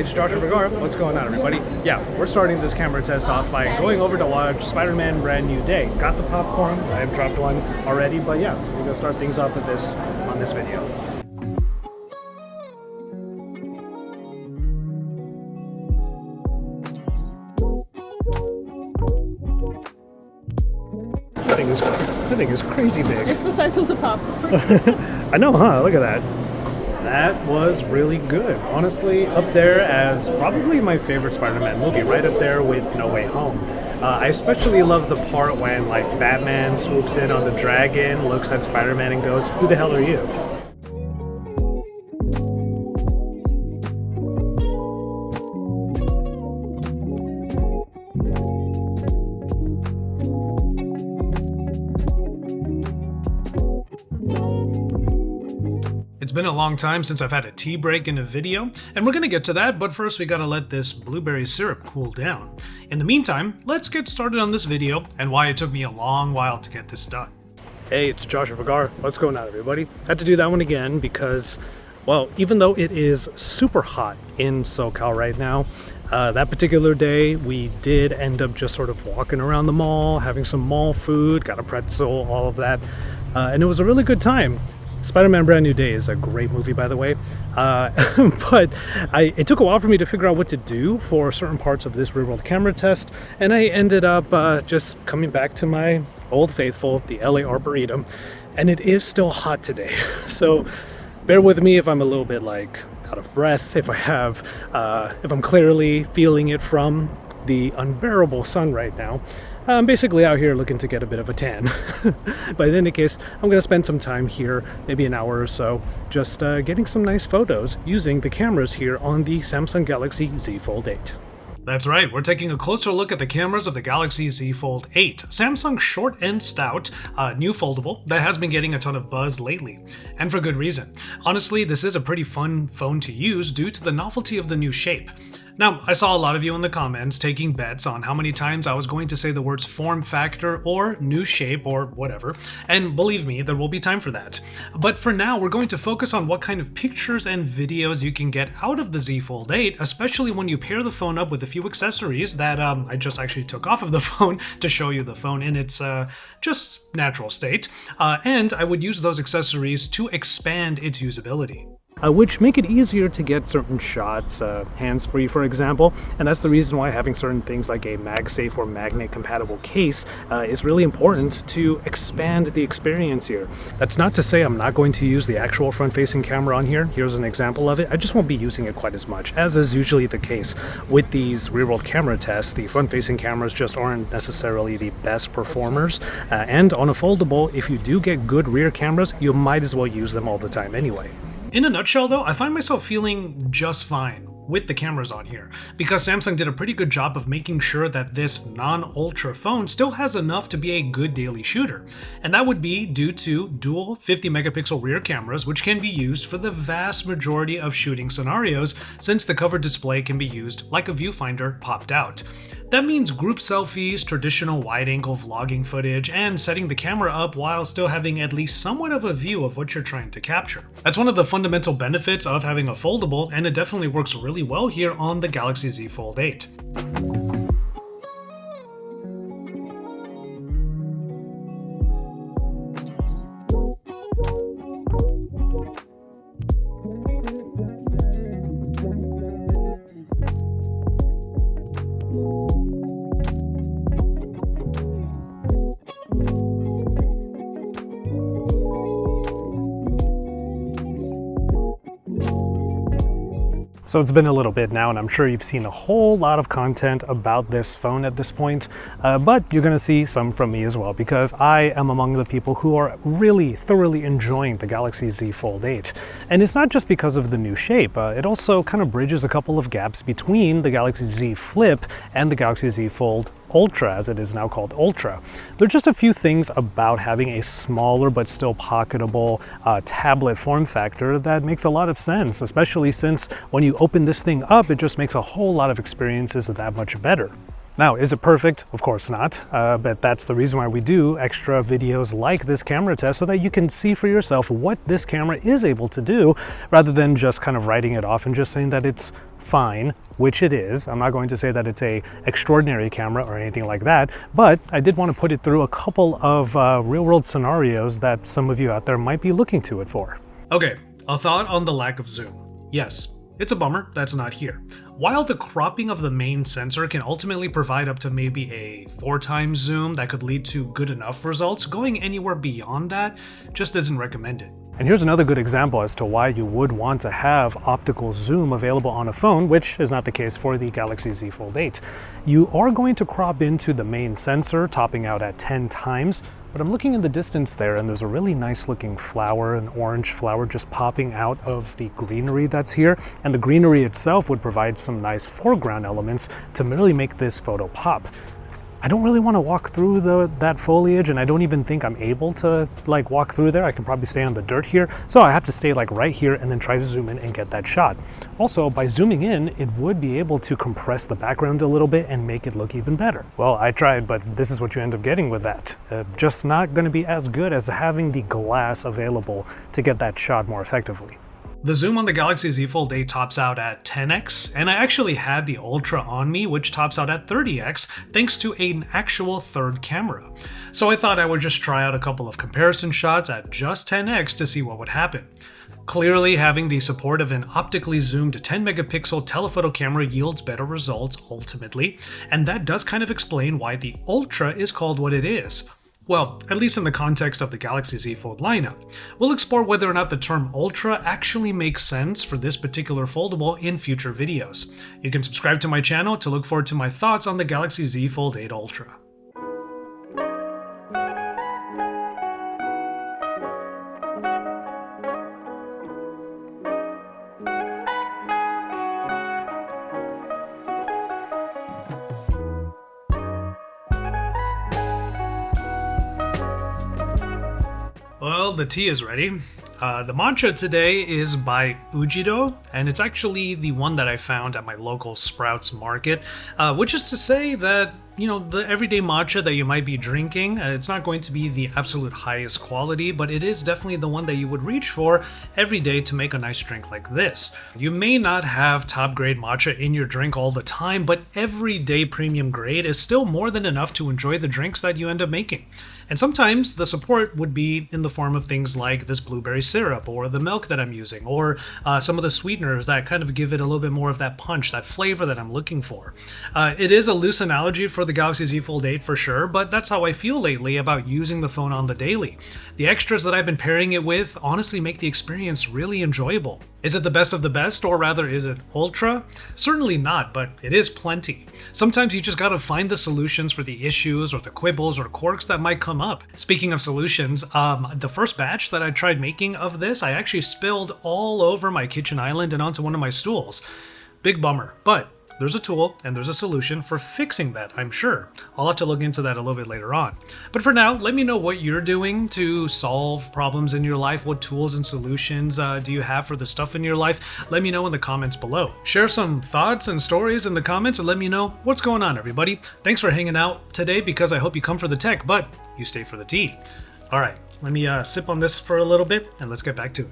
it's Joshua Vergara. What's going on, everybody? Yeah, we're starting this camera test off by going over to watch Spider-Man Brand New Day. Got the popcorn. I have dropped one already, but yeah, we're gonna start things off with this on this video. That thing is crazy big. It's the size of the popcorn. I know, huh? Look at that. That was really good. Honestly, up there as probably my favorite Spider-Man movie, right up there with No Way Home. I especially love the part when like Batman swoops in on the dragon, looks at Spider-Man and goes, "Who the hell are you?" It's been a long time since I've had a tea break in a video, and we're gonna get to that, but first we gotta let this blueberry syrup cool down. In the meantime, let's get started on this video and why it took me a long while to get this done. Hey, it's Joshua Vergara. What's going on, everybody? Had to do that one again because, well, even though it is super hot in SoCal right now, that particular day we did end up just sort of walking around the mall, having some mall food, got a pretzel, all of that, and it was a really good time. Spider-Man Brand New Day is a great movie, by the way, but it took a while for me to figure out what to do for certain parts of this real-world camera test, and I ended up just coming back to my old faithful, the LA Arboretum, and it is still hot today, so bear with me if I'm a little bit like out of breath, if I'm clearly feeling it from the unbearable sun right now. I'm basically out here looking to get a bit of a tan. But in any case, I'm going to spend some time here, maybe an hour or so, just getting some nice photos using the cameras here on the Samsung Galaxy Z Fold 8. That's right, we're taking a closer look at the cameras of the Galaxy Z Fold 8, Samsung's short and stout, new foldable that has been getting a ton of buzz lately, and for good reason. Honestly, this is a pretty fun phone to use due to the novelty of the new shape. Now, I saw a lot of you in the comments taking bets on how many times I was going to say the words form factor or new shape or whatever, and believe me, there will be time for that. But for now, we're going to focus on what kind of pictures and videos you can get out of the Z Fold 8, especially when you pair the phone up with a few accessories that I just actually took off of the phone to show you the phone in its just natural state, and I would use those accessories to expand its usability. Which make it easier to get certain shots, hands-free for example, and that's the reason why having certain things like a MagSafe or magnet-compatible case is really important to expand the experience here. That's not to say I'm not going to use the actual front-facing camera on here. Here's an example of it. I just won't be using it quite as much, as is usually the case with these real-world camera tests. The front-facing cameras just aren't necessarily the best performers, and on a foldable, if you do get good rear cameras, you might as well use them all the time anyway. In a nutshell though, I find myself feeling just fine with the cameras on here, because Samsung did a pretty good job of making sure that this non-ultra phone still has enough to be a good daily shooter. And that would be due to dual 50 megapixel rear cameras, which can be used for the vast majority of shooting scenarios, since the cover display can be used like a viewfinder popped out. That means group selfies, traditional wide-angle vlogging footage, and setting the camera up while still having at least somewhat of a view of what you're trying to capture. That's one of the fundamental benefits of having a foldable, and it definitely works really well here on the Galaxy Z Fold 8. So it's been a little bit now, and I'm sure you've seen a whole lot of content about this phone at this point, but you're going to see some from me as well, because I am among the people who are really thoroughly enjoying the Galaxy Z Fold 8. And it's not just because of the new shape, it also kind of bridges a couple of gaps between the Galaxy Z Flip and the Galaxy Z Fold Ultra, as it is now called Ultra. There are just a few things about having a smaller but still pocketable tablet form factor that makes a lot of sense, especially since when you open this thing up, it just makes a whole lot of experiences that much better. Now, is it perfect? Of course not, but that's the reason why we do extra videos like this camera test, so that you can see for yourself what this camera is able to do, rather than just kind of writing it off and just saying that it's fine, which it is. I'm not going to say that it's a extraordinary camera or anything like that, but I did want to put it through a couple of real-world scenarios that some of you out there might be looking to it for. Okay, a thought on the lack of zoom. Yes, it's a bummer that's not here. While the cropping of the main sensor can ultimately provide up to maybe a 4x zoom that could lead to good enough results, going anywhere beyond that just isn't recommended. And here's another good example as to why you would want to have optical zoom available on a phone, which is not the case for the Galaxy Z Fold 8. You are going to crop into the main sensor, topping out at 10 times, but I'm looking in the distance there and there's a really nice looking flower, an orange flower just popping out of the greenery that's here. And the greenery itself would provide some nice foreground elements to really make this photo pop. I don't really want to walk through that foliage, and I don't even think I'm able to like walk through there. I can probably stay on the dirt here, so I have to stay like right here and then try to zoom in and get that shot. Also, by zooming in, it would be able to compress the background a little bit and make it look even better. Well, I tried, but this is what you end up getting with that. Just not going to be as good as having the glass available to get that shot more effectively. The zoom on the Galaxy Z Fold 8 tops out at 10x, and I actually had the Ultra on me, which tops out at 30x, thanks to an actual third camera. So I thought I would just try out a couple of comparison shots at just 10x to see what would happen. Clearly, having the support of an optically zoomed 10 megapixel telephoto camera yields better results ultimately, and that does kind of explain why the Ultra is called what it is. Well, at least in the context of the Galaxy Z Fold lineup. We'll explore whether or not the term Ultra actually makes sense for this particular foldable in future videos. You can subscribe to my channel to look forward to my thoughts on the Galaxy Z Fold 8 Ultra. Well, the tea is ready. The matcha today is by Ujido, and it's actually the one that I found at my local Sprouts market, which is to say that, you know, the everyday matcha that you might be drinking, it's not going to be the absolute highest quality, but it is definitely the one that you would reach for every day to make a nice drink like this. You may not have top grade matcha in your drink all the time, but everyday premium grade is still more than enough to enjoy the drinks that you end up making. And sometimes the support would be in the form of things like this blueberry syrup, or the milk that I'm using, or some of the sweeteners that kind of give it a little bit more of that punch, that flavor that I'm looking for. It is a loose analogy for the Galaxy Z Fold 8 for sure, but that's how I feel lately about using the phone on the daily. The extras that I've been pairing it with honestly make the experience really enjoyable. Is it the best of the best, or rather is it ultra? Certainly not, but it is plenty. Sometimes you just gotta find the solutions for the issues or the quibbles or quirks that might come up. Speaking of solutions, the first batch that I tried making of this, I actually spilled all over my kitchen island and onto one of my stools. Big bummer, but there's a tool and there's a solution for fixing that, I'm sure. I'll have to look into that a little bit later on. But for now, let me know what you're doing to solve problems in your life. What tools and solutions do you have for the stuff in your life? Let me know in the comments below. Share some thoughts and stories in the comments and let me know what's going on, everybody. Thanks for hanging out today, because I hope you come for the tech, but you stay for the tea. All right, let me sip on this for a little bit and let's get back to it.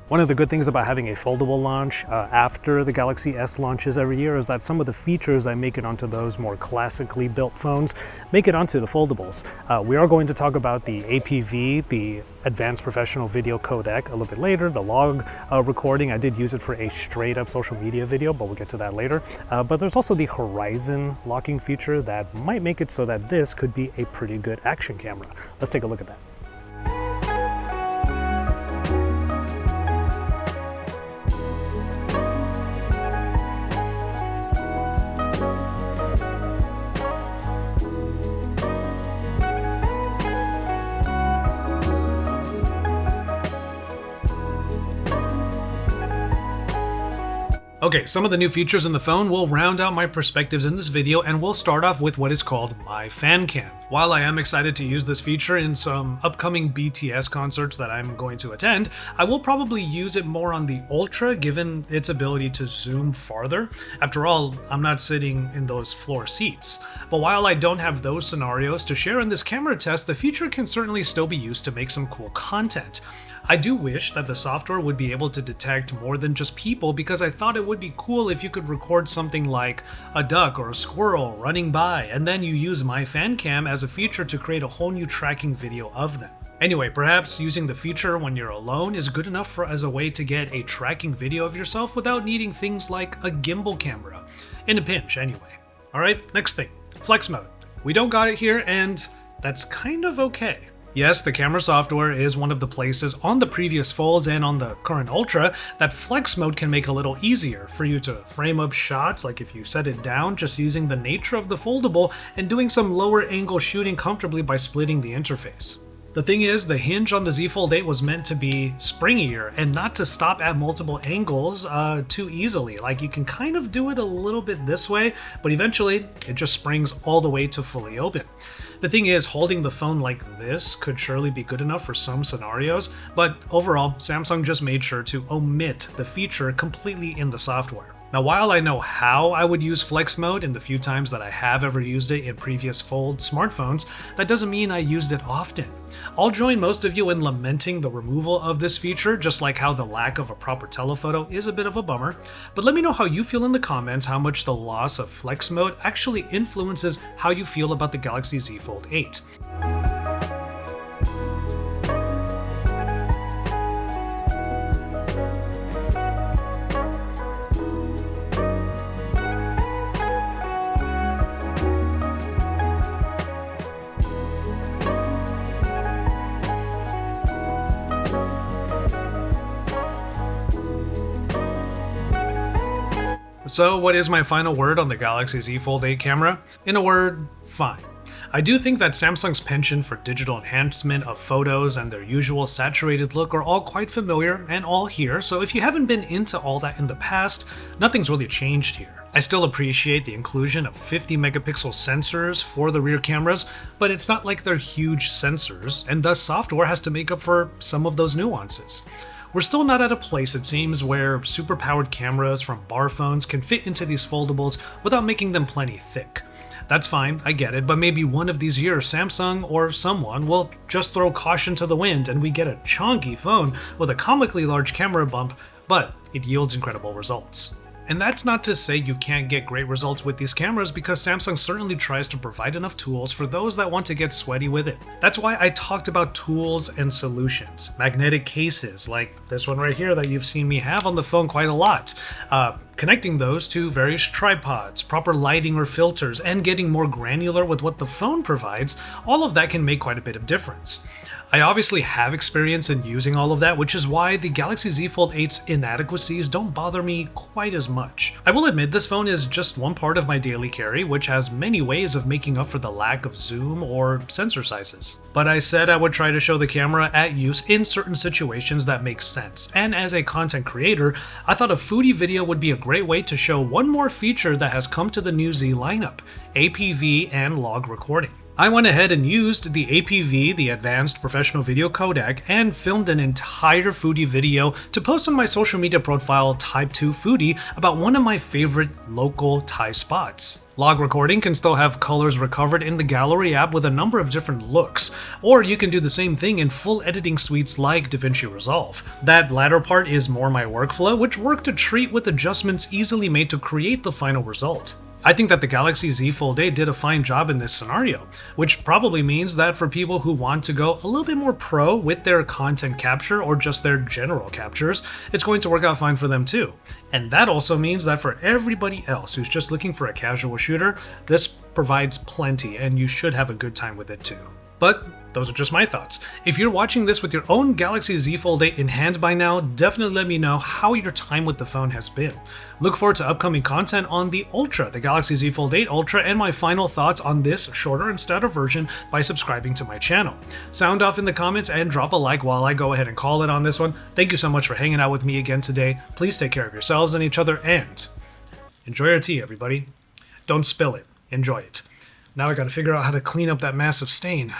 One of the good things about having a foldable launch after the Galaxy S launches every year is that some of the features that make it onto those more classically built phones make it onto the foldables. We are going to talk about the APV, the Advanced Professional Video Codec, a little bit later. The log recording, I did use it for a straight up social media video, but we'll get to that later. But there's also the horizon locking feature that might make it so that this could be a pretty good action camera. Let's take a look at that. Okay, some of the new features in the phone will round out my perspectives in this video, and we'll start off with what is called My Fan Cam, While I am excited to use this feature in some upcoming BTS concerts that I'm going to attend, I will probably use it more on the Ultra given its ability to zoom farther. After all, I'm not sitting in those floor seats. But while I don't have those scenarios to share in this camera test, the feature can certainly still be used to make some cool content. I do wish that the software would be able to detect more than just people, because I thought it would be cool if you could record something like a duck or a squirrel running by, and then you use my fan cam as a feature to create a whole new tracking video of them. Anyway, perhaps using the feature when you're alone is good enough as a way to get a tracking video of yourself without needing things like a gimbal camera. In a pinch, anyway. Alright, next thing. Flex mode. We don't got it here, and that's kind of okay. Yes, the camera software is one of the places on the previous Folds and on the current Ultra that flex mode can make a little easier for you to frame up shots, like if you set it down just using the nature of the foldable and doing some lower angle shooting comfortably by splitting the interface. The thing is, the hinge on the Z Fold 8 was meant to be springier and not to stop at multiple angles too easily. Like, you can kind of do it a little bit this way, but eventually it just springs all the way to fully open. The thing is, holding the phone like this could surely be good enough for some scenarios, but overall, Samsung just made sure to omit the feature completely in the software. Now, while I know how I would use flex mode in the few times that I have ever used it in previous Fold smartphones, that doesn't mean I used it often. I'll join most of you in lamenting the removal of this feature, just like how the lack of a proper telephoto is a bit of a bummer, but let me know how you feel in the comments how much the loss of flex mode actually influences how you feel about the Galaxy Z Fold 8. So what is my final word on the Galaxy Z Fold 8 camera? In a word, fine. I do think that Samsung's penchant for digital enhancement of photos and their usual saturated look are all quite familiar and all here, so if you haven't been into all that in the past, nothing's really changed here. I still appreciate the inclusion of 50 megapixel sensors for the rear cameras, but it's not like they're huge sensors, and thus software has to make up for some of those nuances. We're still not at a place, it seems, where superpowered cameras from bar phones can fit into these foldables without making them plenty thick. That's fine, I get it, but maybe one of these years Samsung or someone will just throw caution to the wind and we get a chonky phone with a comically large camera bump, but it yields incredible results. And that's not to say you can't get great results with these cameras, because Samsung certainly tries to provide enough tools for those that want to get sweaty with it. That's why I talked about tools and solutions. Magnetic cases, like this one right here that you've seen me have on the phone quite a lot. Connecting those to various tripods, proper lighting or filters, and getting more granular with what the phone provides, all of that can make quite a bit of difference. I obviously have experience in using all of that, which is why the Galaxy Z Fold 8's inadequacies don't bother me quite as much. I will admit this phone is just one part of my daily carry, which has many ways of making up for the lack of zoom or sensor sizes. But I said I would try to show the camera at use in certain situations that make sense, and as a content creator, I thought a foodie video would be a great way to show one more feature that has come to the new Z lineup: APV and log recording. I went ahead and used the APV, the Advanced Professional Video Codec, and filmed an entire foodie video to post on my social media profile Type 2 Foodie about one of my favorite local Thai spots. Log recording can still have colors recovered in the Gallery app with a number of different looks, or you can do the same thing in full editing suites like DaVinci Resolve. That latter part is more my workflow, which worked a treat with adjustments easily made to create the final result. I think that the Galaxy Z Fold 8 did a fine job in this scenario, which probably means that for people who want to go a little bit more pro with their content capture or just their general captures, it's going to work out fine for them too. And that also means that for everybody else who's just looking for a casual shooter, this provides plenty and you should have a good time with it too. But those are just my thoughts. If you're watching this with your own Galaxy Z Fold 8 in hand by now, definitely let me know how your time with the phone has been. Look forward to upcoming content on the Ultra, the Galaxy Z Fold 8 Ultra, and my final thoughts on this shorter and stouter version by subscribing to my channel. Sound off in the comments and drop a like while I go ahead and call it on this one. Thank you so much for hanging out with me again today. Please take care of yourselves and each other, and enjoy your tea, everybody. Don't spill it. Enjoy it. Now I gotta figure out how to clean up that massive stain.